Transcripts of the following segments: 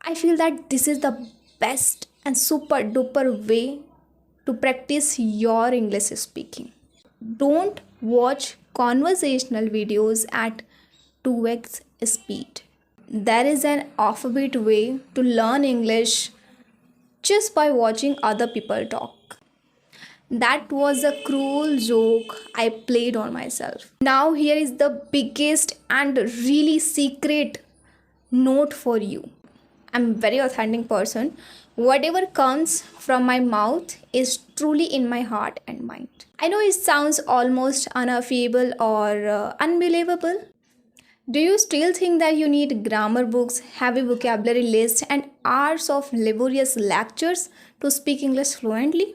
I feel that this is the best and super duper way to practice your English speaking. Don't watch conversational videos at 2x speed. There is an offbeat way to learn English just by watching other people talk. That was a cruel joke I played on myself. Now, here is the biggest and really secret note for you. I'm a very authentic person. Whatever comes from my mouth is truly in my heart and mind. I know it sounds almost unaffable or unbelievable. Do you still think that you need grammar books, heavy vocabulary lists, and hours of laborious lectures to speak English fluently?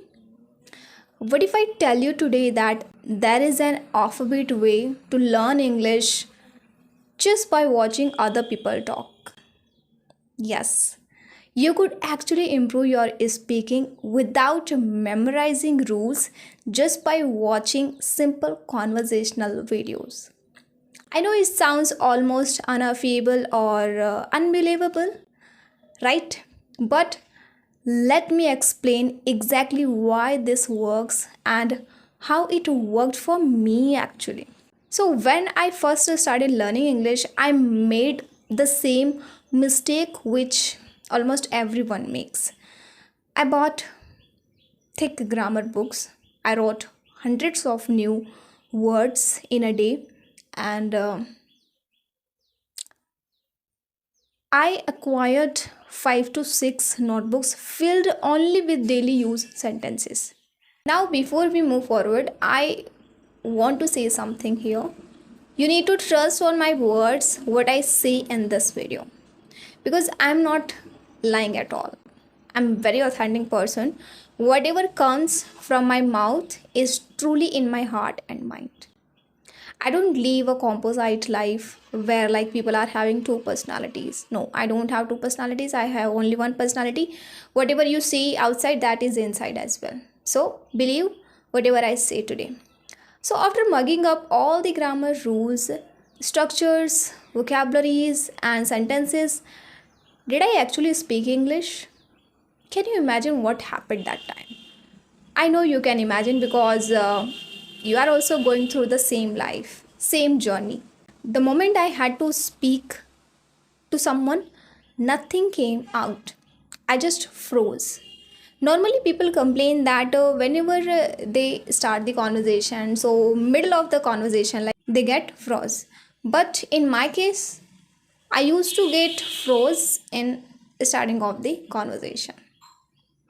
What if I tell you today that there is an offbeat way to learn English just by watching other people talk? Yes, you could actually improve your speaking without memorizing rules just by watching simple conversational videos. I know it sounds almost unaffable or unbelievable, right? But let me explain exactly why this works and how it worked for me actually. So, when I first started learning English, I made the same mistake which almost everyone makes. I bought thick grammar books. I wrote hundreds of new words in a day, and I acquired 5 to 6 notebooks filled only with daily use sentences. Now, before we move forward, I want to say something here. You need to trust on my words, what I say in this video, because I'm not lying at all. I'm a very authentic person. Whatever comes from my mouth is truly in my heart and mind. I don't live a composite life where like people are having two personalities. No, I don't have two personalities. I have only one personality. Whatever you see outside, that is inside as well. So believe whatever I say today. So after mugging up all the grammar rules, structures, vocabularies and sentences, did I actually speak English? Can you imagine what happened that time? I know you can imagine because you are also going through the same life, same journey. The moment I had to speak to someone, nothing came out. I just froze. Normally, people complain that whenever they start the conversation, so middle of the conversation, like they get froze. But in my case, I used to get froze in starting of the conversation.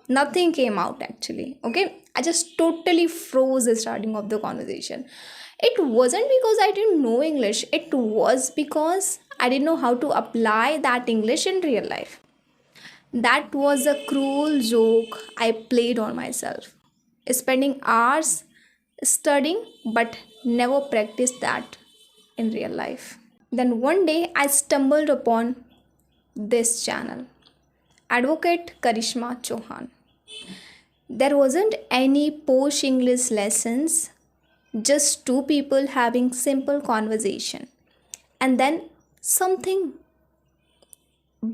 Nothing came out actually. Okay, I just totally froze the starting of the conversation. It wasn't because I didn't know English, it was because I didn't know how to apply that English in real life. That was a cruel joke I played on myself, spending hours studying but never practiced that in real life. Then one day I stumbled upon this channel, Advocate Karishma Chauhan. There wasn't any posh English lessons, just two people having simple conversation. And then something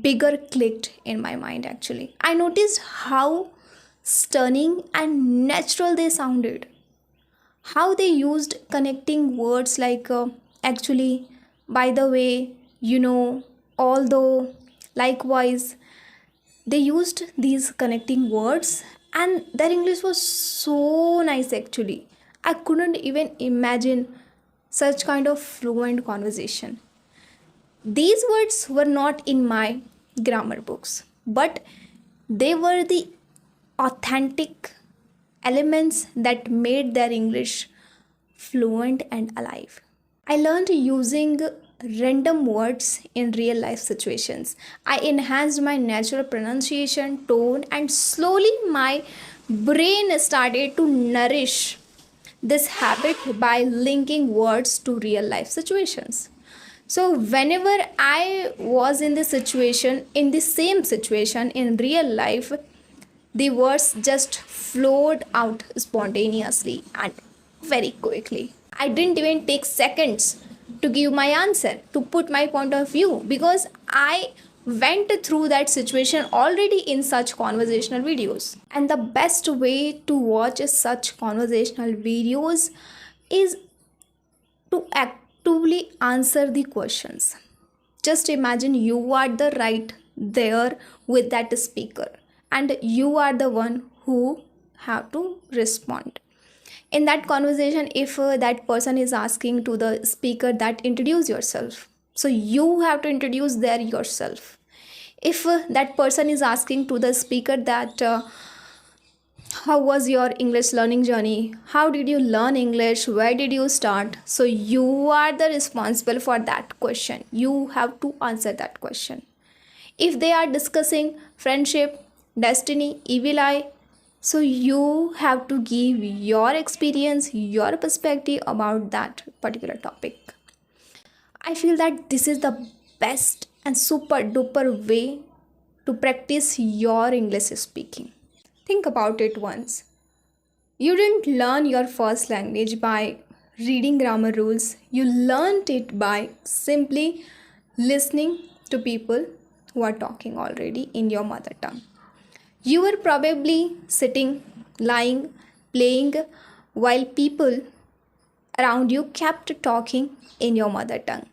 bigger clicked in my mind actually. I noticed how stunning and natural they sounded. How they used connecting words like actually, by the way, although, likewise. They used these connecting words and their English was so nice actually. I couldn't even imagine such kind of fluent conversation. These words were not in my grammar books, but they were the authentic elements that made their English fluent and alive. I learned using random words in real life situations. I enhanced my natural pronunciation, tone, and slowly my brain started to nourish this habit by linking words to real life situations. So, whenever I was in this situation, in the same situation in real life, the words just flowed out spontaneously and very quickly. I didn't even take seconds to give my answer, to put my point of view, because I went through that situation already in such conversational videos. And the best way to watch such conversational videos is to actively answer the questions. Just imagine you are the right there with that speaker, and you are the one who have to respond in that conversation. If that person is asking to the speaker that introduce yourself, so you have to introduce there yourself. If that person is asking to the speaker that how was your English learning journey, how did you learn English, where did you start, so you are the responsible for that question. You have to answer that question. If they are discussing friendship, destiny, evil eye, so you have to give your experience, your perspective about that particular topic. I feel that this is the best and super duper way to practice your English speaking. Think about it once. You didn't learn your first language by reading grammar rules. You learned it by simply listening to people who are talking already in your mother tongue. You were probably sitting, lying, playing while people around you kept talking in your mother tongue.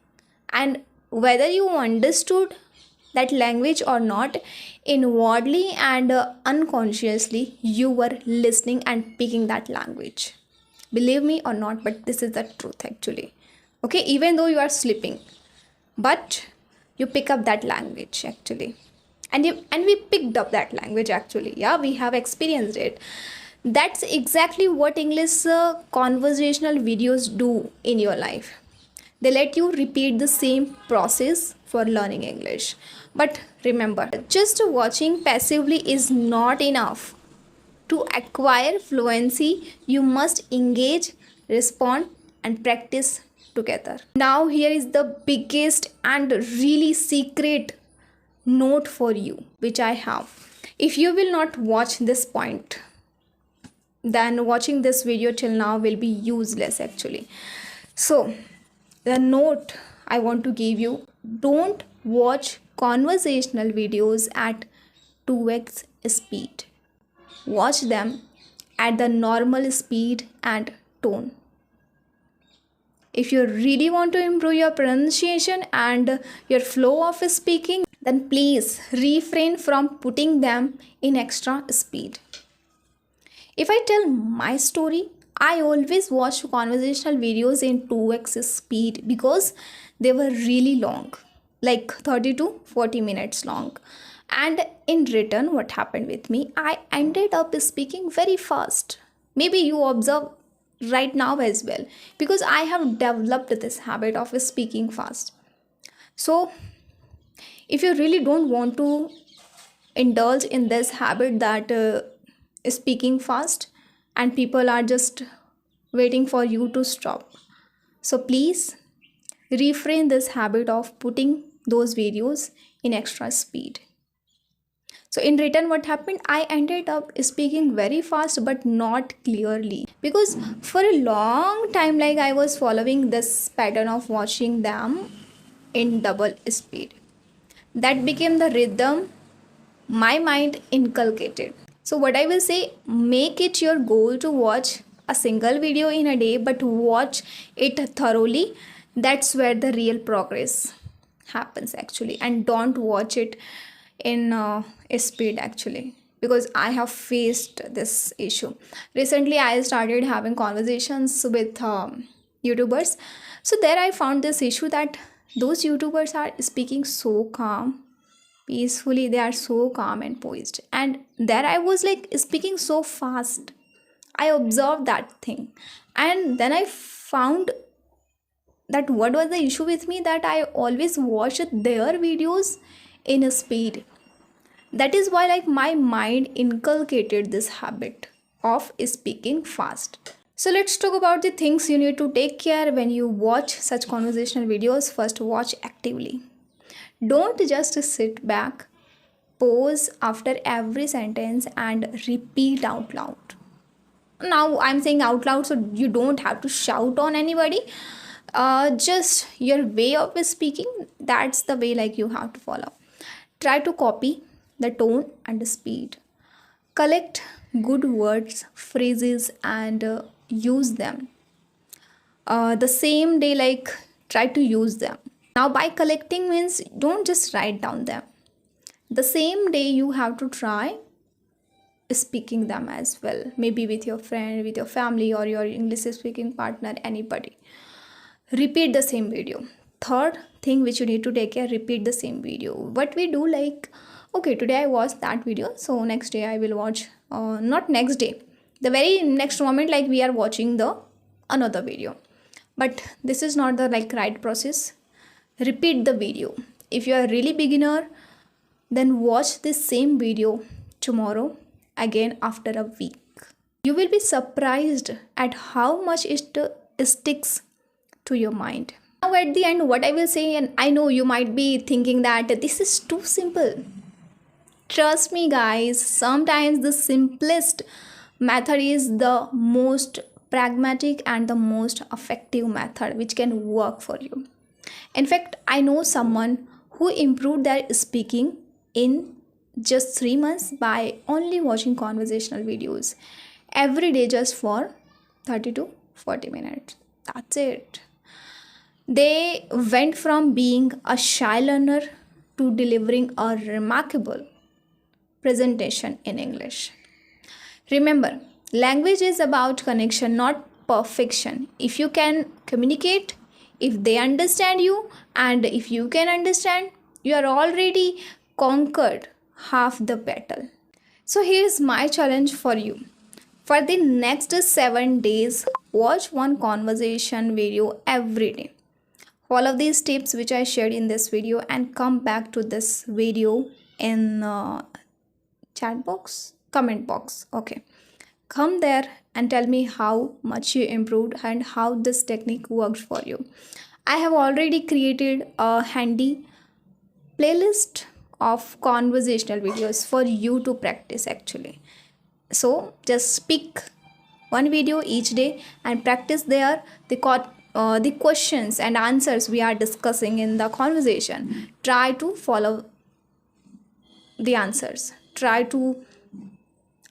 And whether you understood that language or not, inwardly and unconsciously, you were listening and picking that language. Believe me or not, but this is the truth actually. Okay, even though you are sleeping, but you pick up that language actually. And we picked up that language actually. Yeah, we have experienced it. That's exactly what English conversational videos do in your life. They let you repeat the same process for learning English. But remember, just watching passively is not enough. To acquire fluency, you must engage, respond, and practice together. Now, here is the biggest and really secret note for you, which I have. If you will not watch this point, then watching this video till now will be useless actually. So, the note I want to give you: don't watch conversational videos at 2x speed. Watch them at the normal speed and tone. If you really want to improve your pronunciation and your flow of speaking, then please refrain from putting them in extra speed. If I tell my story, I always watched conversational videos in 2x speed because they were really long, like 30 to 40 minutes long. And in return, what happened with me? I ended up speaking very fast. Maybe you observe right now as well, because I have developed this habit of speaking fast. So, if you really don't want to indulge in this habit that speaking fast and people are just waiting for you to stop, so please refrain this habit of putting those videos in extra speed. So in return, what happened? I ended up speaking very fast but not clearly, because for a long time, like, I was following this pattern of watching them in double speed. That became the rhythm my mind inculcated. So what I will say, make it your goal to watch a single video in a day, but watch it thoroughly. That's where the real progress happens actually. And don't watch it in speed actually, because I have faced this issue. Recently I started having conversations with YouTubers. So there I found this issue that those YouTubers are speaking so calm, peacefully. They are so calm and poised, and there I was like speaking so fast. I observed that thing, and then I found that what was the issue with me, that I always watched their videos in a speed. That is why, like, my mind inculcated this habit of speaking fast. So let's talk about the things you need to take care when you watch such conversational videos. First, watch actively. Don't just sit back, pause after every sentence and repeat out loud. Now I'm saying out loud, so you don't have to shout on anybody. Just your way of speaking, that's the way like you have to follow. Try to copy the tone and the speed. Collect good words, phrases, and use them. The same day, like try to use them. Now, by collecting means don't just write down them. The same day, you have to try speaking them as well. Maybe with your friend, with your family, or your English speaking partner, anybody. Repeat the same video. Third thing which you need to take care, repeat the same video. What we do, like, okay, today I watched that video, so next day I will watch, not next day, the very next moment, like we are watching the another video. But this is not the right process. Repeat the video. If you are really beginner, then watch this same video tomorrow again after a week. You will be surprised at how much it sticks to your mind. Now at the end, what I will say, and I know you might be thinking that this is too simple. Trust me guys, sometimes the simplest method is the most pragmatic and the most effective method which can work for you. In fact, I know someone who improved their speaking in just 3 months by only watching conversational videos every day just for 30 to 40 minutes. That's it. They went from being a shy learner to delivering a remarkable presentation in English. Remember, language is about connection, not perfection. If you can communicate, if they understand you, and if you can understand, you are already conquered half the battle. So here's my challenge for you. For the next 7 days, watch one conversation video every day. Follow these tips which I shared in this video and come back to this video in chat box, comment box. Okay. Come there and tell me how much you improved and how this technique worked for you. I have already created a handy playlist of conversational videos for you to practice actually. So just pick one video each day and practice there the questions and answers we are discussing in the conversation. Try to follow the answers. Try to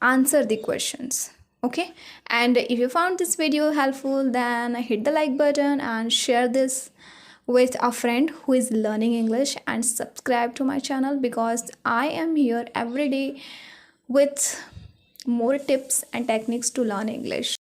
answer the questions. Okay, and if you found this video helpful, then hit the like button and share this with a friend who is learning English, and subscribe to my channel because I am here every day with more tips and techniques to learn English.